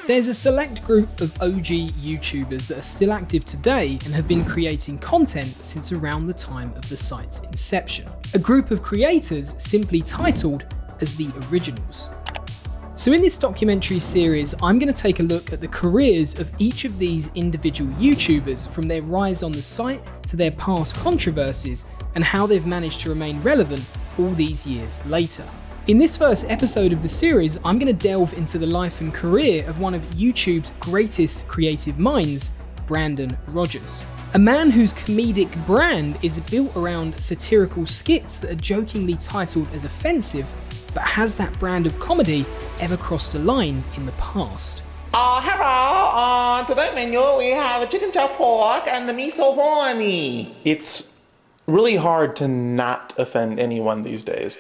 There's a select group of OG YouTubers that are still active today and have been creating content since around the time of the site's inception. A group of creators simply titled as the Originals. So in this documentary series, I'm going to take a look at the careers of each of these individual YouTubers, from their rise on the site to their past controversies, and how they've managed to remain relevant all these years later. In this first episode of the series, I'm going to delve into the life and career of one of YouTube's greatest creative minds, Brandon Rogers. A man whose comedic brand is built around satirical skits that are jokingly titled as offensive, but has that brand of comedy ever crossed a line in the past? Hello, on today's menu we have a chicken chopped pork and the miso horny. It's really hard to not offend anyone these days.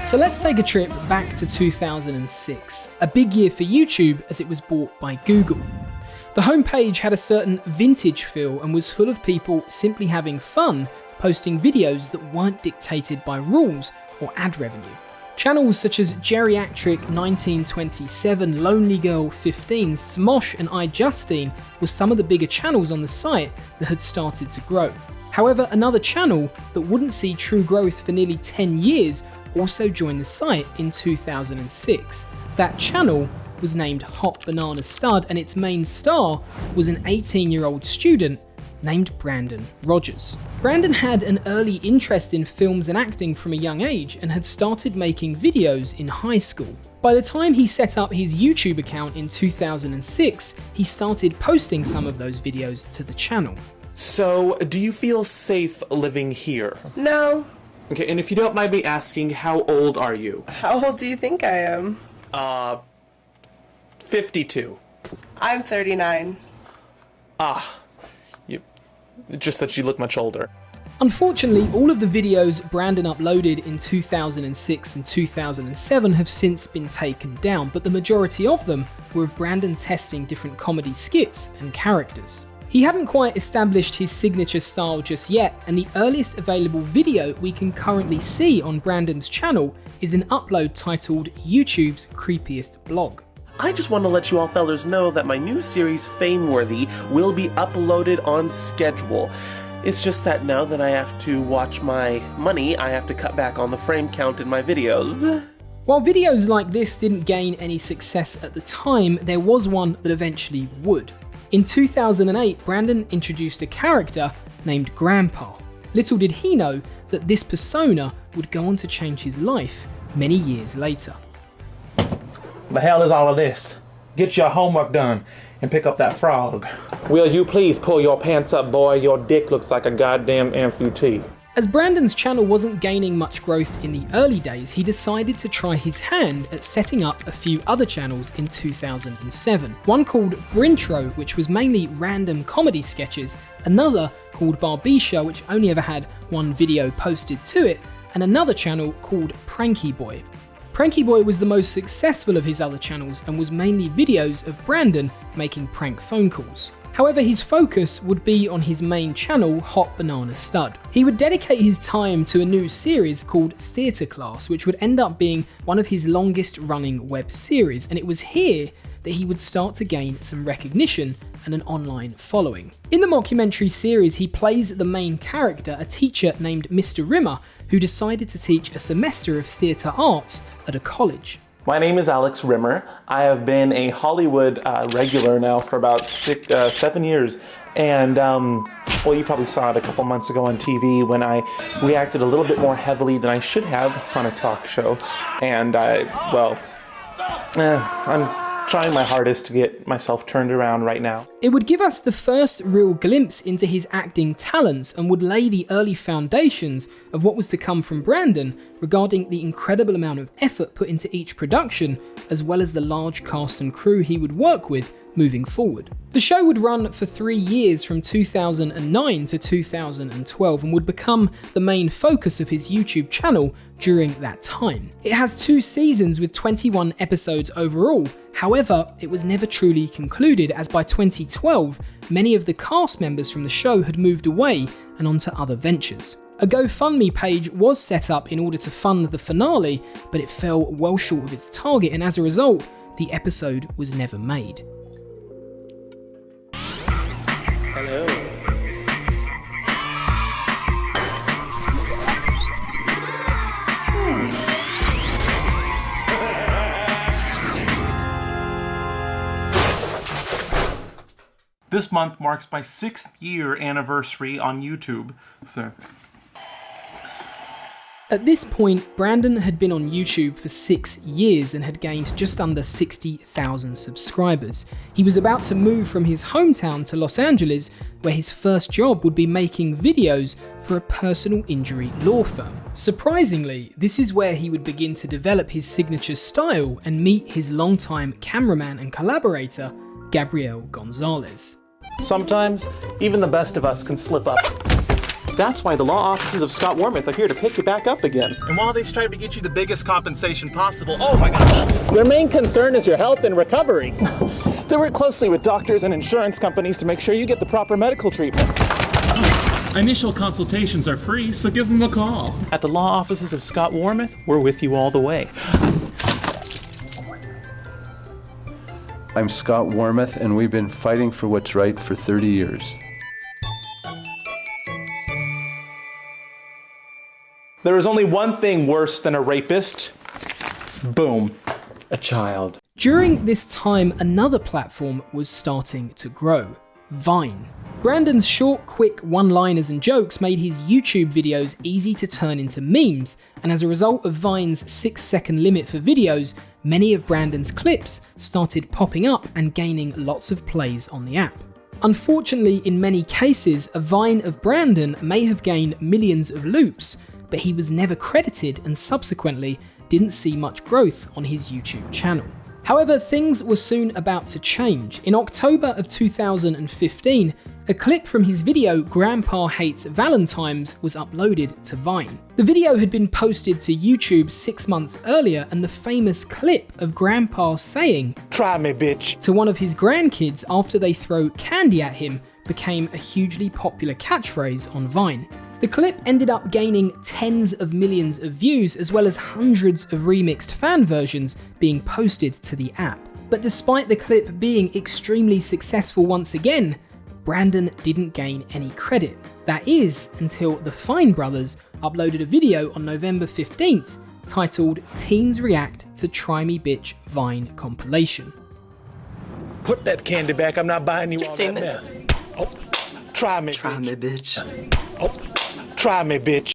So let's take a trip back to 2006, a big year for YouTube as it was bought by Google. The homepage had a certain vintage feel and was full of people simply having fun, posting videos that weren't dictated by rules or ad revenue. Channels such as Geriatric 1927, Lonely Girl 15, Smosh and iJustine were some of the bigger channels on the site that had started to grow. However, another channel that wouldn't see true growth for nearly 10 years also joined the site in 2006. That channel was named Hot Banana Stud, and its main star was an 18-year-old student named Brandon Rogers. Brandon had an early interest in films and acting from a young age and had started making videos in high school. By the time he set up his YouTube account in 2006, he started posting some of those videos to the channel. So, do you feel safe living here? No. Okay, and if you don't mind me asking, how old are you? How old do you think I am? 52. I'm 39. Just that you look much older. Unfortunately, all of the videos Brandon uploaded in 2006 and 2007 have since been taken down, but the majority of them were of Brandon testing different comedy skits and characters. He hadn't quite established his signature style just yet, and the earliest available video we can currently see on Brandon's channel is an upload titled YouTube's Creepiest Blog. I just want to let you all fellers know that my new series, Fameworthy, will be uploaded on schedule. It's just that now that I have to watch my money, I have to cut back on the frame count in my videos. While videos like this didn't gain any success at the time, there was one that eventually would. In 2008, Brandon introduced a character named Grandpa. Little did he know that this persona would go on to change his life many years later. The hell is all of this? Get your homework done and pick up that frog. Will you please pull your pants up, boy? Your dick looks like a goddamn amputee. As Brandon's channel wasn't gaining much growth in the early days, he decided to try his hand at setting up a few other channels in 2007. One called Brintro, which was mainly random comedy sketches, another called Barbisha, which only ever had one video posted to it, and another channel called Pranky Boy. Pranky Boy was the most successful of his other channels and was mainly videos of Brandon making prank phone calls. However, his focus would be on his main channel, Hot Banana Stud. He would dedicate his time to a new series called Theatre Class, which would end up being one of his longest running web series, and it was here that he would start to gain some recognition and an online following. In the mockumentary series, he plays the main character, a teacher named Mr. Rimmer, who decided to teach a semester of theatre arts at a college. My name is Alex Rimmer. I have been a Hollywood regular now for about 7 years. And, well, you probably saw it a couple months ago on TV when I reacted a little bit more heavily than I should have on a talk show. And I'm trying my hardest to get myself turned around right now. It would give us the first real glimpse into his acting talents and would lay the early foundations of what was to come from Brandon regarding the incredible amount of effort put into each production, as well as the large cast and crew he would work with moving forward. The show would run for 3 years from 2009 to 2012 and would become the main focus of his YouTube channel during that time. It has 2 seasons with 21 episodes overall. However, it was never truly concluded, as by 2012, many of the cast members from the show had moved away and onto other ventures. A GoFundMe page was set up in order to fund the finale, but it fell well short of its target, and as a result, the episode was never made. Hello. This month marks my 6th year anniversary on YouTube, so... At this point, Brandon had been on YouTube for 6 years and had gained just under 60,000 subscribers. He was about to move from his hometown to Los Angeles, where his first job would be making videos for a personal injury law firm. Surprisingly, this is where he would begin to develop his signature style and meet his longtime cameraman and collaborator, Gabriel Gonzalez. Sometimes, even the best of us can slip up. That's why the law offices of Scott Wormuth are here to pick you back up again. And while they strive to get you the biggest compensation possible, oh my gosh, Their main concern is your health and recovery. They work closely with doctors and insurance companies to make sure you get the proper medical treatment. initial consultations are free, so give them a call. At the law offices of Scott Wormuth, we're with you all the way. I'm Scott Wormuth, and we've been fighting for what's right for 30 years. There is only one thing worse than a rapist. Boom. A child. During this time, another platform was starting to grow: Vine. Brandon's short, quick one-liners and jokes made his YouTube videos easy to turn into memes, and as a result of Vine's 6-second limit for videos, many of Brandon's clips started popping up and gaining lots of plays on the app. Unfortunately, in many cases, a Vine of Brandon may have gained millions of loops, but he was never credited and subsequently didn't see much growth on his YouTube channel. However, things were soon about to change. In October of 2015, a clip from his video Grandpa Hates Valentines was uploaded to Vine. The video had been posted to YouTube 6 months earlier, and the famous clip of Grandpa saying, "Try me, bitch," to one of his grandkids after they throw candy at him became a hugely popular catchphrase on Vine. The clip ended up gaining tens of millions of views, as well as hundreds of remixed fan versions being posted to the app. But despite the clip being extremely successful once again, Brandon didn't gain any credit. That is, until the Fine Brothers uploaded a video on November 15th titled "Teens React to Try Me Bitch Vine Compilation." Put that candy back. I'm not buying you all that mess. Oh, try me, Try me, bitch. Oh, try me, bitch.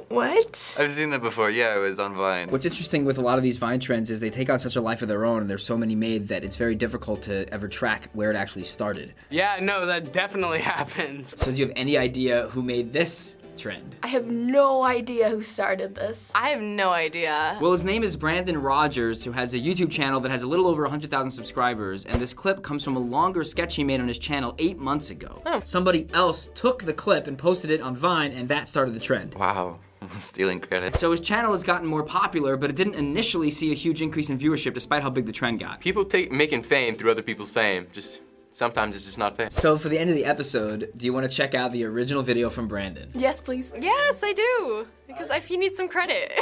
What? I've seen that before. Yeah, it was on Vine. What's interesting with a lot of these Vine trends is they take on such a life of their own, and there's so many made that it's very difficult to ever track where it actually started. Yeah, no, that definitely happens. So do you have any idea who made this trend? I have no idea who started this. I have no idea. Well, his name is Brandon Rogers, who has a YouTube channel that has a little over 100,000 subscribers, and this clip comes from a longer sketch he made on his channel 8 months ago. Oh. Somebody else took the clip and posted it on Vine, and that started the trend. Wow. I'm stealing credit. So his channel has gotten more popular, but it didn't initially see a huge increase in viewership despite how big the trend got. People making fame through other people's fame. Sometimes it's just not fair. So for the end of the episode, do you want to check out the original video from Brandon? Yes, please. Yes, I do. Because he needs some credit.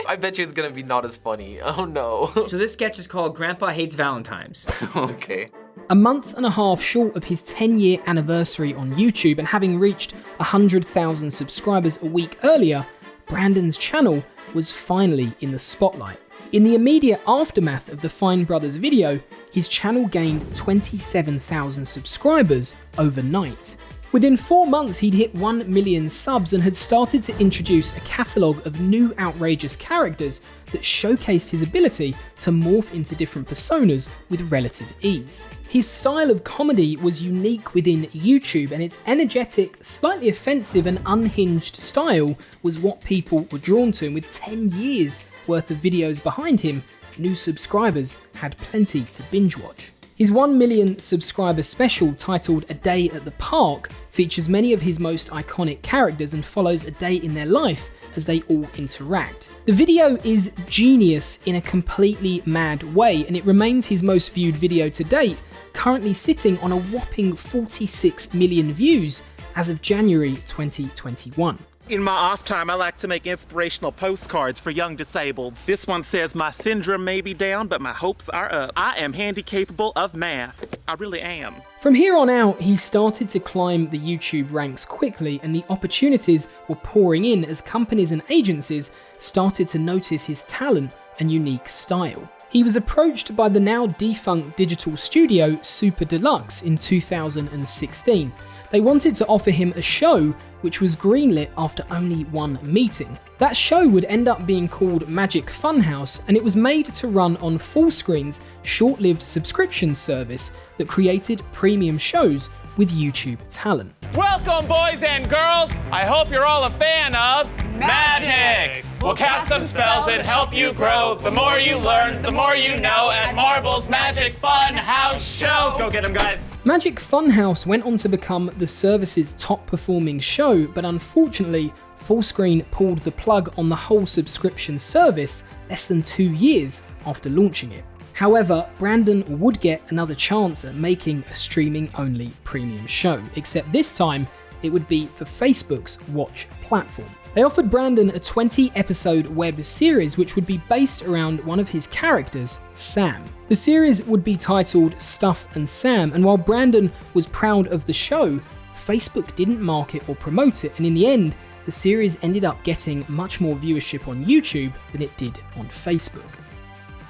I bet you it's gonna be not as funny. Oh no. So this sketch is called Grandpa Hates Valentines. Okay. A month and a half short of his 10-year anniversary on YouTube and having reached 100,000 subscribers a week earlier, Brandon's channel was finally in the spotlight. In the immediate aftermath of the Fine Brothers video, his channel gained 27,000 subscribers overnight. Within 4 months, he'd hit 1 million subs and had started to introduce a catalogue of new outrageous characters that showcased his ability to morph into different personas with relative ease. His style of comedy was unique within YouTube, and its energetic, slightly offensive and unhinged style was what people were drawn to, and with 10 years worth of videos behind him, new subscribers had plenty to binge watch. His 1 million subscriber special, titled A Day at the Park, features many of his most iconic characters and follows a day in their life as they all interact. The video is genius in a completely mad way, and it remains his most viewed video to date, currently sitting on a whopping 46 million views as of January 2021. In my off time, I like to make inspirational postcards for young disabled. This one says, "My syndrome may be down, but my hopes are up. I am handy-capable of math. I really am." From here on out, he started to climb the YouTube ranks quickly, and the opportunities were pouring in as companies and agencies started to notice his talent and unique style. He was approached by the now defunct digital studio Super Deluxe in 2016. They wanted to offer him a show which was greenlit after only one meeting. That show would end up being called Magic Funhouse, and it was made to run on Fullscreen's short-lived subscription service that created premium shows with YouTube talent. Welcome, boys and girls! I hope you're all a fan of magic! We'll cast some spells and help you grow. The more you learn, the more you know at Marbles Magic Funhouse Show. Go get them, guys! Magic Funhouse went on to become the service's top-performing show, but unfortunately, Fullscreen pulled the plug on the whole subscription service less than 2 years after launching it. However, Brandon would get another chance at making a streaming-only premium show, except this time it would be for Facebook's Watch platform. They offered Brandon a 20-episode web series which would be based around one of his characters, Sam. The series would be titled Stuff and Sam, and while Brandon was proud of the show, Facebook didn't market or promote it, and in the end, the series ended up getting much more viewership on YouTube than it did on Facebook.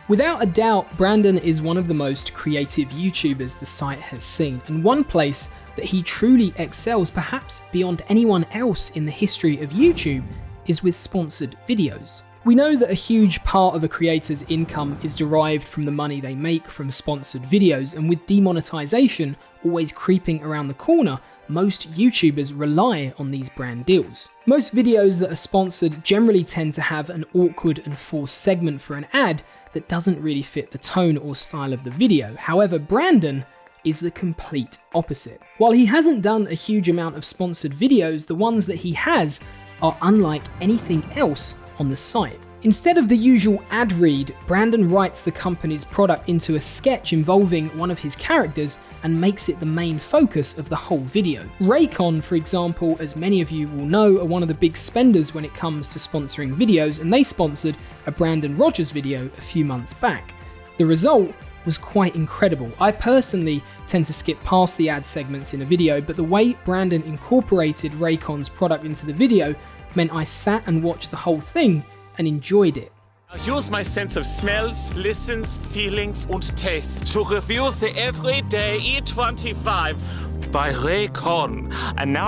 Without a doubt, Brandon is one of the most creative YouTubers the site has seen, and one place that he truly excels, perhaps beyond anyone else in the history of YouTube, is with sponsored videos. We know that a huge part of a creator's income is derived from the money they make from sponsored videos, and with demonetization always creeping around the corner, most YouTubers rely on these brand deals. Most videos that are sponsored generally tend to have an awkward and forced segment for an ad that doesn't really fit the tone or style of the video. However, Brandon is the complete opposite. While he hasn't done a huge amount of sponsored videos, the ones that he has are unlike anything else on the site. Instead of the usual ad read, Brandon writes the company's product into a sketch involving one of his characters and makes it the main focus of the whole video. Raycon, for example, as many of you will know, are one of the big spenders when it comes to sponsoring videos, and they sponsored a Brandon Rogers video a few months back. The result was quite incredible. I personally tend to skip past the ad segments in a video, but the way Brandon incorporated Raycon's product into the video meant I sat and watched the whole thing and enjoyed it. I use my sense of smells, listens, feelings und tastes to review the everyday E25 by Raycon. And now,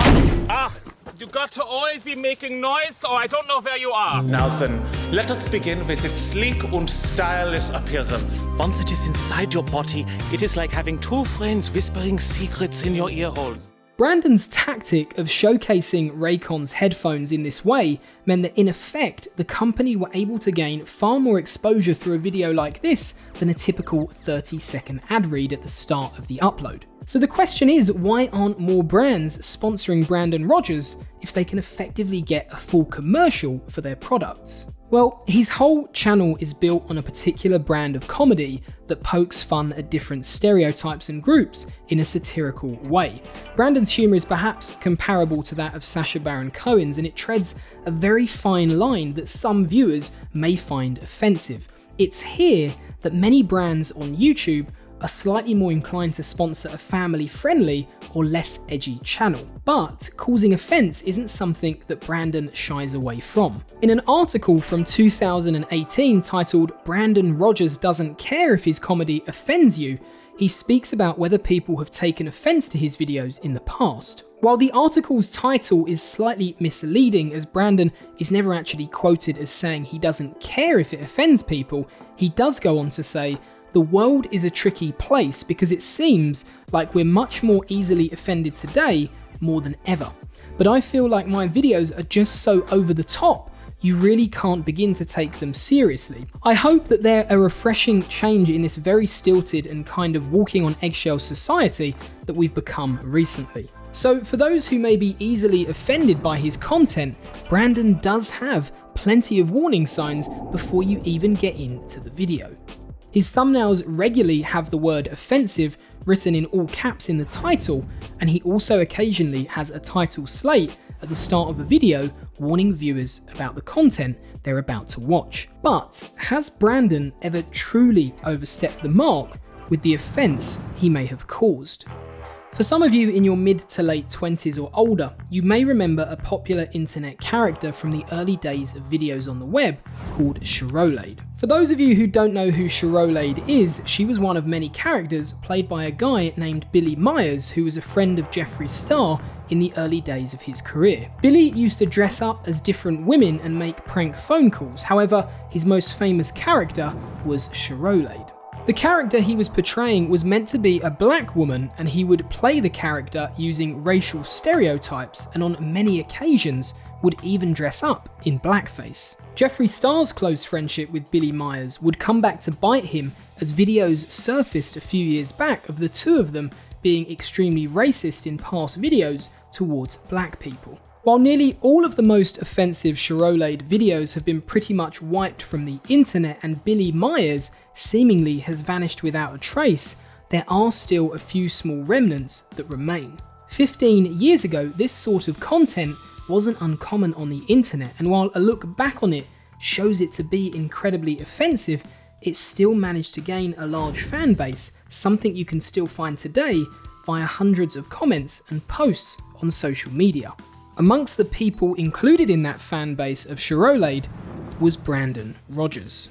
you got to always be making noise or I don't know where you are. Now then, let us begin with its sleek and stylish appearance. Once it is inside your body, it is like having two friends whispering secrets in your ear holes. Brandon's tactic of showcasing Raycon's headphones in this way meant that in effect, the company were able to gain far more exposure through a video like this than a typical 30-second ad read at the start of the upload. So the question is, why aren't more brands sponsoring Brandon Rogers if they can effectively get a full commercial for their products? Well, his whole channel is built on a particular brand of comedy that pokes fun at different stereotypes and groups in a satirical way. Brandon's humour is perhaps comparable to that of Sacha Baron Cohen's, and it treads a very fine line that some viewers may find offensive. It's here that many brands on YouTube are slightly more inclined to sponsor a family-friendly or less edgy channel. But causing offense isn't something that Brandon shies away from. In an article from 2018 titled "Brandon Rogers Doesn't Care If His Comedy Offends You," he speaks about whether people have taken offense to his videos in the past. While the article's title is slightly misleading, as Brandon is never actually quoted as saying he doesn't care if it offends people, he does go on to say, "The world is a tricky place because it seems like we're much more easily offended today more than ever. But I feel like my videos are just so over the top, you really can't begin to take them seriously. I hope that they're a refreshing change in this very stilted and kind of walking on eggshells society that we've become recently." So for those who may be easily offended by his content, Brandon does have plenty of warning signs before you even get into the video. His thumbnails regularly have the word offensive written in all caps in the title, and he also occasionally has a title slate at the start of a video warning viewers about the content they're about to watch. But has Brandon ever truly overstepped the mark with the offense he may have caused? For some of you in your mid to late 20s or older, you may remember a popular internet character from the early days of videos on the web called Charolade. For those of you who don't know who Charolade is, she was one of many characters played by a guy named Billy Myers, who was a friend of Jeffree Star in the early days of his career. Billy used to dress up as different women and make prank phone calls. However, his most famous character was Charolade. The character he was portraying was meant to be a black woman, and he would play the character using racial stereotypes, and on many occasions would even dress up in blackface. Jeffree Star's close friendship with Billy Myers would come back to bite him, as videos surfaced a few years back of the two of them being extremely racist in past videos towards black people. While nearly all of the most offensive Charolade videos have been pretty much wiped from the internet and Billy Myers seemingly has vanished without a trace, there are still a few small remnants that remain. 15 years ago, this sort of content wasn't uncommon on the internet, and while a look back on it shows it to be incredibly offensive, it still managed to gain a large fan base, something you can still find today via hundreds of comments and posts on social media. Amongst the people included in that fan base of Charolade was Brandon Rogers.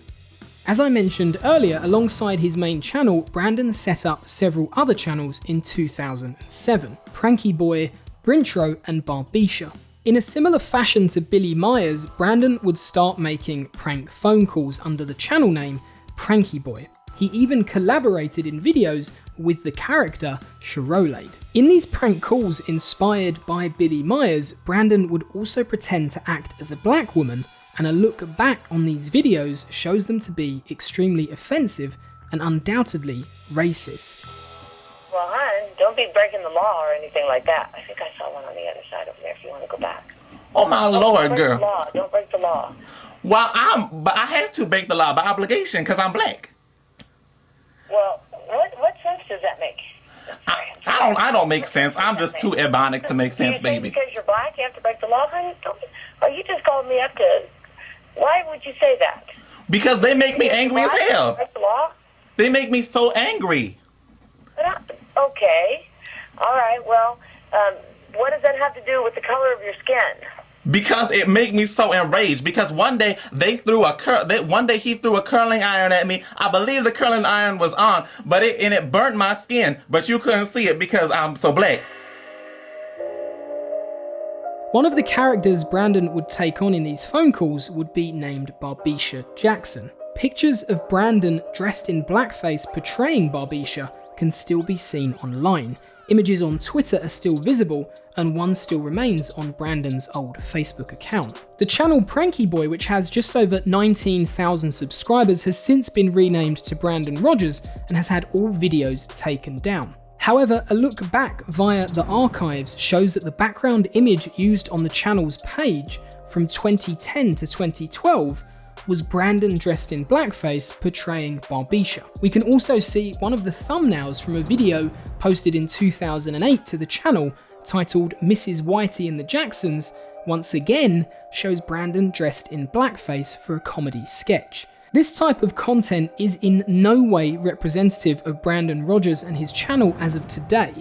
As I mentioned earlier, alongside his main channel, Brandon set up several other channels in 2007, Pranky Boy, Brintro and Barbisha. In a similar fashion to Billy Myers, Brandon would start making prank phone calls under the channel name Pranky Boy. He even collaborated in videos with the character Charolade. In these prank calls inspired by Billy Myers, Brandon would also pretend to act as a black woman, and a look back on these videos shows them to be extremely offensive and undoubtedly racist. Well, hon, don't be breaking the law or anything like that. I think I saw one on the other side over there if you want to go back. Oh my Lord, girl. Don't break the law. Well, but I have to break the law by obligation because I'm black. Well, what sense does that make? I don't make sense. I'm just too ebonic to make sense, baby. Because you're black, you have to break the law, honey? Oh, you just called me up to... Why would you say that? Because they make me angry as hell. Break the law? They make me so angry. Okay. All right, well, what does that have to do with the color of your skin? Because it made me so enraged. Because one day he threw a curling iron at me. I believe the curling iron was on, but it burnt my skin. But you couldn't see it because I'm so black. One of the characters Brandon would take on in these phone calls would be named Barbisha Jackson. Pictures of Brandon dressed in blackface portraying Barbisha can still be seen online. Images on Twitter are still visible, and one still remains on Brandon's old Facebook account. The channel Pranky Boy, which has just over 19,000 subscribers, has since been renamed to Brandon Rogers and has had all videos taken down. However, a look back via the archives shows that the background image used on the channel's page from 2010 to 2012 was Brandon dressed in blackface portraying Barbisha. We can also see one of the thumbnails from a video posted in 2008 to the channel titled Mrs. Whitey and the Jacksons once again shows Brandon dressed in blackface for a comedy sketch. This type of content is in no way representative of Brandon Rogers and his channel as of today,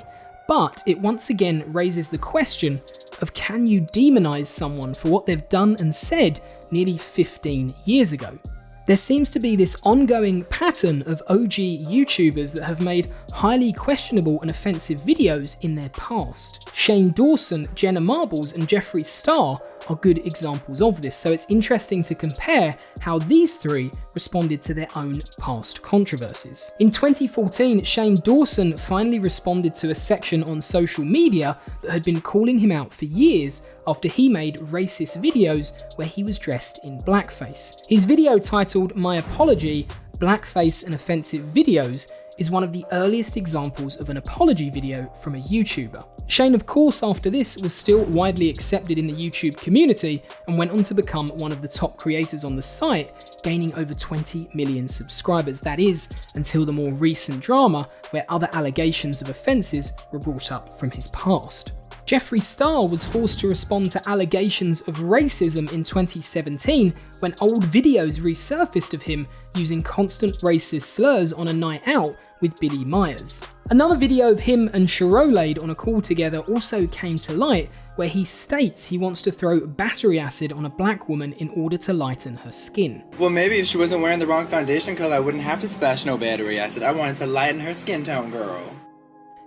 but it once again raises the question of can you demonize someone for what they've done and said nearly 15 years ago? There seems to be this ongoing pattern of OG YouTubers that have made highly questionable and offensive videos in their past. Shane Dawson, Jenna Marbles, and Jeffree Star are good examples of this, so it's interesting to compare how these three responded to their own past controversies. In 2014, Shane Dawson finally responded to a section on social media that had been calling him out for years after he made racist videos where he was dressed in blackface. His video titled "My Apology, Blackface and Offensive Videos" is one of the earliest examples of an apology video from a YouTuber. Shane, of course, after this was still widely accepted in the YouTube community and went on to become one of the top creators on the site, gaining over 20 million subscribers. That is, until the more recent drama where other allegations of offences were brought up from his past. Jeffree Star was forced to respond to allegations of racism in 2017 when old videos resurfaced of him using constant racist slurs on a night out with Billy Myers. Another video of him and Sherolade on a call together also came to light, where he states he wants to throw battery acid on a black woman in order to lighten her skin. Well, maybe if she wasn't wearing the wrong foundation color, I wouldn't have to splash no battery acid. I wanted to lighten her skin tone, girl.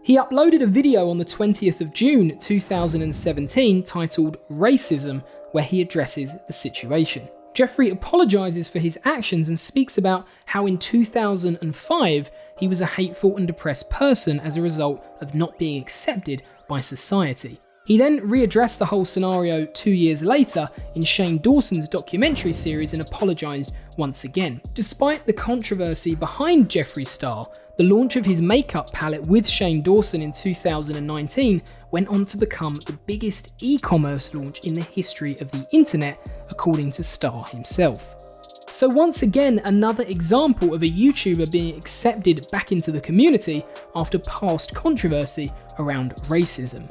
He uploaded a video on the 20th of June 2017 titled "Racism," where he addresses the situation. Jeffree apologises for his actions and speaks about how in 2005 he was a hateful and depressed person as a result of not being accepted by society. He then readdressed the whole scenario 2 years later in Shane Dawson's documentary series and apologised once again. Despite the controversy behind Jeffree Star, the launch of his makeup palette with Shane Dawson in 2019 went on to become the biggest e-commerce launch in the history of the internet, according to Star himself. So once again, another example of a YouTuber being accepted back into the community after past controversy around racism.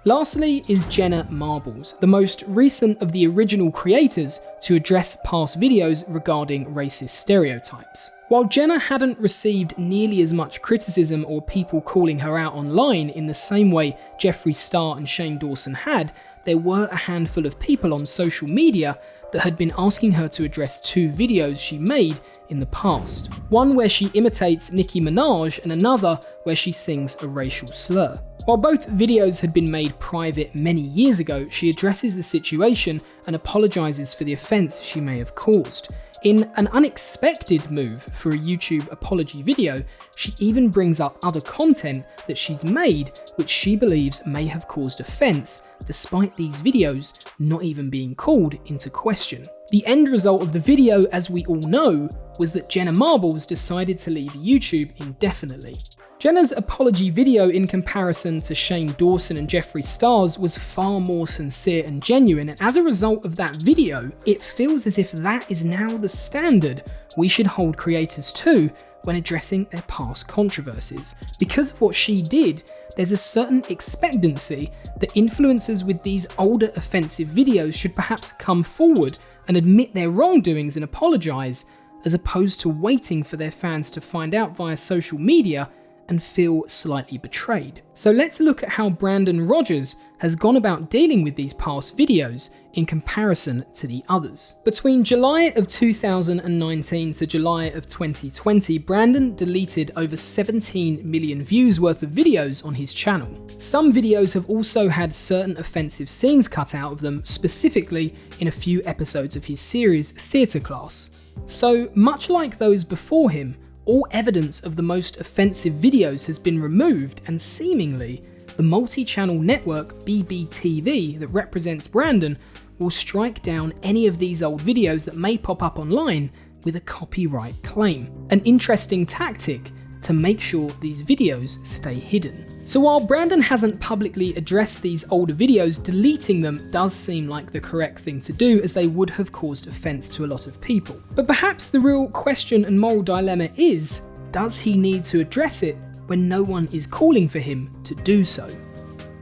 Lastly is Jenna Marbles, the most recent of the original creators to address past videos regarding racist stereotypes. While Jenna hadn't received nearly as much criticism or people calling her out online in the same way Jeffree Star and Shane Dawson had, there were a handful of people on social media that had been asking her to address two videos she made in the past. One where she imitates Nicki Minaj and another where she sings a racial slur. While both videos had been made private many years ago, she addresses the situation and apologises for the offence she may have caused. In an unexpected move for a YouTube apology video, she even brings up other content that she's made which she believes may have caused offence, despite these videos not even being called into question. The end result of the video, as we all know, was that Jenna Marbles decided to leave YouTube indefinitely. Jenna's apology video, in comparison to Shane Dawson and Jeffree Star's, was far more sincere and genuine, and as a result of that video, it feels as if that is now the standard we should hold creators to when addressing their past controversies. Because of what she did, there's a certain expectancy that influencers with these older offensive videos should perhaps come forward and admit their wrongdoings and apologise, as opposed to waiting for their fans to find out via social media and feel slightly betrayed. So let's look at how Brandon Rogers has gone about dealing with these past videos in comparison to the others. Between July of 2019 to July of 2020, Brandon deleted over 17 million views worth of videos on his channel. Some videos have also had certain offensive scenes cut out of them, specifically in a few episodes of his series Theatre Class. So much like those before him, all evidence of the most offensive videos has been removed, and seemingly, the multi-channel network BBTV that represents Brandon will strike down any of these old videos that may pop up online with a copyright claim. An interesting tactic to make sure these videos stay hidden. So while Brandon hasn't publicly addressed these older videos, deleting them does seem like the correct thing to do, as they would have caused offense to a lot of people. But perhaps the real question and moral dilemma is, does he need to address it when no one is calling for him to do so?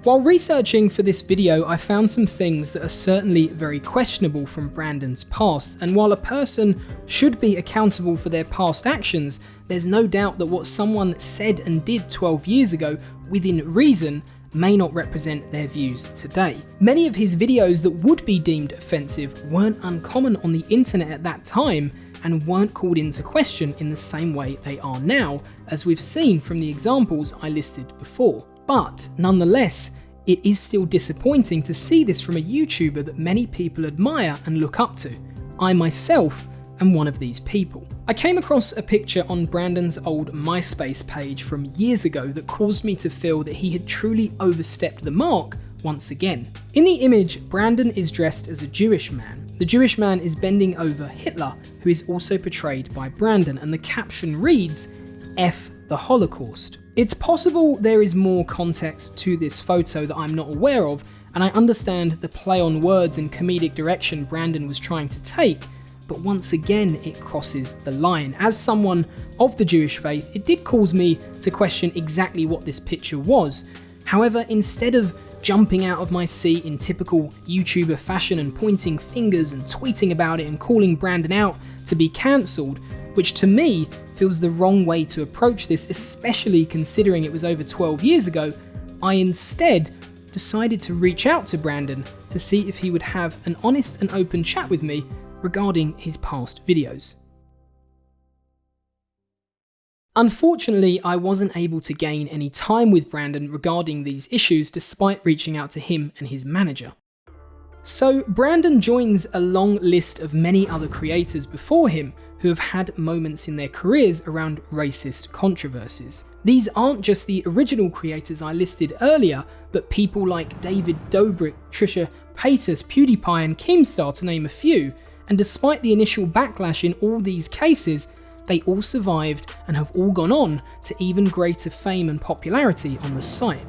While researching for this video, I found some things that are certainly very questionable from Brandon's past, and while a person should be accountable for their past actions, there's no doubt that what someone said and did 12 years ago, within reason, may not represent their views today. Many of his videos that would be deemed offensive weren't uncommon on the internet at that time, and weren't called into question in the same way they are now, as we've seen from the examples I listed before. But nonetheless, it is still disappointing to see this from a YouTuber that many people admire and look up to. I myself am one of these people. I came across a picture on Brandon's old MySpace page from years ago that caused me to feel that he had truly overstepped the mark once again. In the image, Brandon is dressed as a Jewish man. The Jewish man is bending over Hitler, who is also portrayed by Brandon, and the caption reads, "F the Holocaust." It's possible there is more context to this photo that I'm not aware of, and I understand the play on words and comedic direction Brandon was trying to take, but once again it crosses the line. As someone of the Jewish faith, it did cause me to question exactly what this picture was. However, instead of jumping out of my seat in typical YouTuber fashion and pointing fingers and tweeting about it and calling Brandon out to be cancelled, which to me feels the wrong way to approach this, especially considering it was over 12 years ago, I instead decided to reach out to Brandon to see if he would have an honest and open chat with me regarding his past videos. Unfortunately, I wasn't able to gain any time with Brandon regarding these issues despite reaching out to him and his manager. So Brandon joins a long list of many other creators before him who have had moments in their careers around racist controversies. These aren't just the original creators I listed earlier, but people like David Dobrik, Trisha Paytas, PewDiePie and Keemstar, to name a few. And despite the initial backlash in all these cases, they all survived and have all gone on to even greater fame and popularity on the site.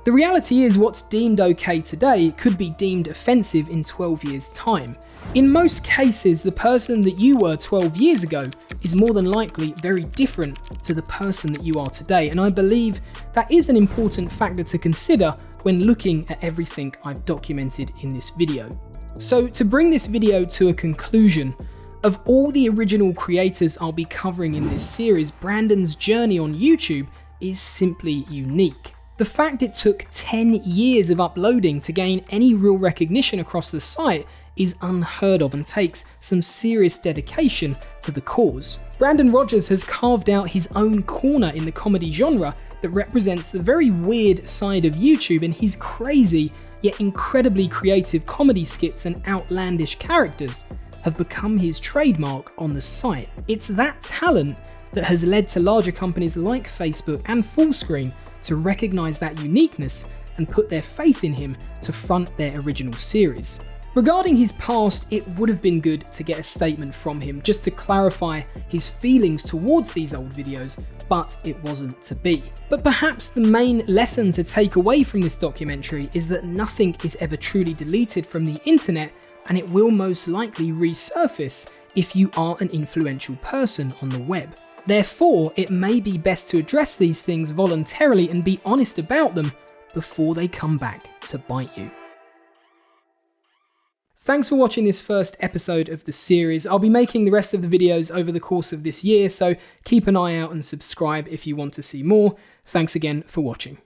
The reality is, what's deemed okay today could be deemed offensive in 12 years' time. In most cases, the person that you were 12 years ago is more than likely very different to the person that you are today, and I believe that is an important factor to consider when looking at everything I've documented in this video. So to bring this video to a conclusion, of all the original creators I'll be covering in this series, Brandon's journey on YouTube is simply unique. The fact it took 10 years of uploading to gain any real recognition across the site is unheard of and takes some serious dedication to the cause. Brandon Rogers has carved out his own corner in the comedy genre that represents the very weird side of YouTube, and his crazy yet incredibly creative comedy skits and outlandish characters have become his trademark on the site. It's that talent that has led to larger companies like Facebook and Fullscreen to recognise that uniqueness and put their faith in him to front their original series. Regarding his past, it would have been good to get a statement from him just to clarify his feelings towards these old videos, but it wasn't to be. But perhaps the main lesson to take away from this documentary is that nothing is ever truly deleted from the internet, and it will most likely resurface if you are an influential person on the web. Therefore, it may be best to address these things voluntarily and be honest about them before they come back to bite you. Thanks for watching this first episode of the series. I'll be making the rest of the videos over the course of this year, so keep an eye out and subscribe if you want to see more. Thanks again for watching.